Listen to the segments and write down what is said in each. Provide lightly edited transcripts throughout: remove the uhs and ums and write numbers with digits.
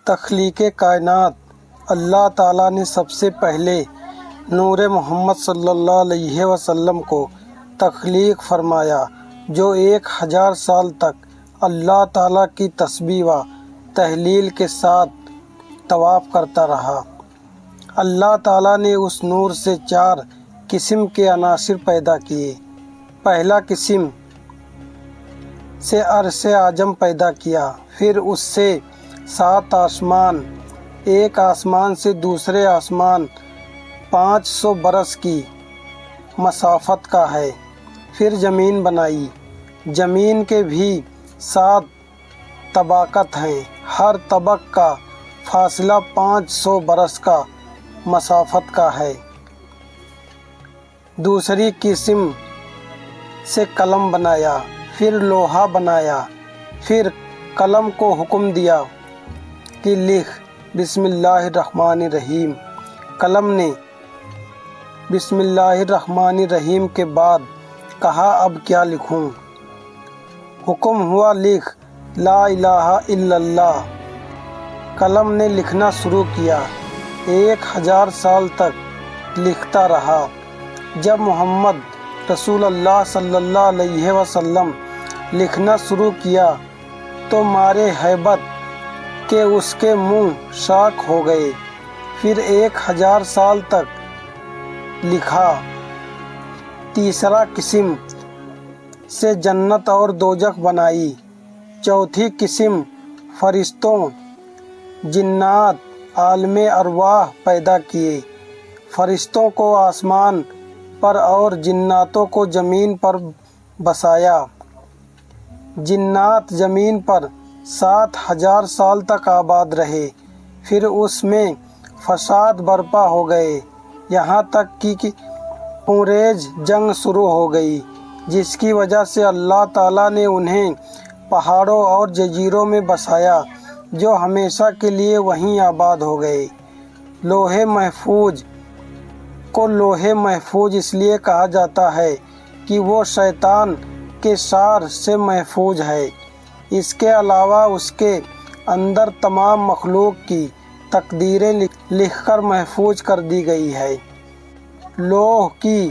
تخلیق کائنات اللہ تعالیٰ نے سب سے پہلے نور محمد صلی اللہ علیہ وسلم کو تخلیق فرمایا، جو 1000 سال تک اللہ تعالیٰ کی تسبیح و تہلیل کے ساتھ طواف کرتا رہا۔ اللہ تعالیٰ نے اس نور سے 4 قسم کے عناصر پیدا کیے۔ پہلا قسم سے عرش اعظم پیدا کیا، پھر اس سے 7 آسمان، ایک آسمان سے دوسرے آسمان 500 برس کی مسافت کا ہے۔ پھر زمین بنائی، زمین کے بھی 7 طبقات ہیں، ہر طبق کا فاصلہ 500 برس کا مسافت کا ہے۔ دوسری قسم سے قلم بنایا، پھر لوہا بنایا، پھر قلم کو حکم دیا کہ لکھ بسم اللہ الرحمن الرحیم۔ قلم نے بسم اللہ الرحمن الرحیم کے بعد کہا اب کیا لکھوں؟ حکم ہوا لکھ لا الہ الا اللہ۔ قلم نے لکھنا شروع کیا، 1000 سال تک لکھتا رہا۔ جب محمد رسول اللہ صلی اللہ علیہ وسلم لکھنا شروع کیا تو مارے ہیبت کہ اس کے منہ خشک ہو گئے۔ پھر 1000 سال تک لکھا۔ تیسرا قسم سے جنت اور دوزخ بنائی۔ چوتھی قسم فرشتوں، جنات، عالم ارواح پیدا کیے۔ فرشتوں کو آسمان پر اور جناتوں کو زمین پر بسایا۔ جنات زمین پر 7000 سال تک آباد رہے، پھر اس میں فساد برپا ہو گئے، یہاں تک کہ خونریز جنگ شروع ہو گئی، جس کی وجہ سے اللہ تعالیٰ نے انہیں پہاڑوں اور جزیروں میں بسایا، جو ہمیشہ کے لیے وہیں آباد ہو گئے۔ لوح محفوظ کو لوح محفوظ اس لیے کہا جاتا ہے کہ وہ شیطان کے شر سے محفوظ ہے۔ اس کے علاوہ اس کے اندر تمام مخلوق کی تقدیریں لکھ کر محفوظ کر دی گئی ہے۔ لوح کی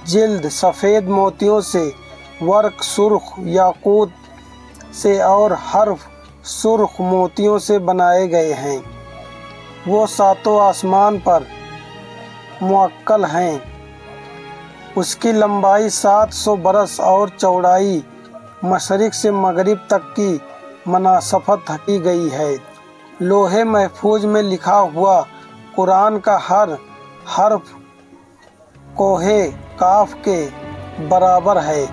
جلد سفید موتیوں سے، ورق سرخ یاقوت سے اور حرف سرخ موتیوں سے بنائے گئے ہیں۔ وہ 7 آسمان پر موکل ہیں۔ اس کی لمبائی 700 برس اور چوڑائی مشرق سے مغرب تک کی مناسبت کی گئی ہے۔ لوح محفوظ میں لکھا ہوا قرآن کا ہر حرف کوہ کاف کے برابر ہے۔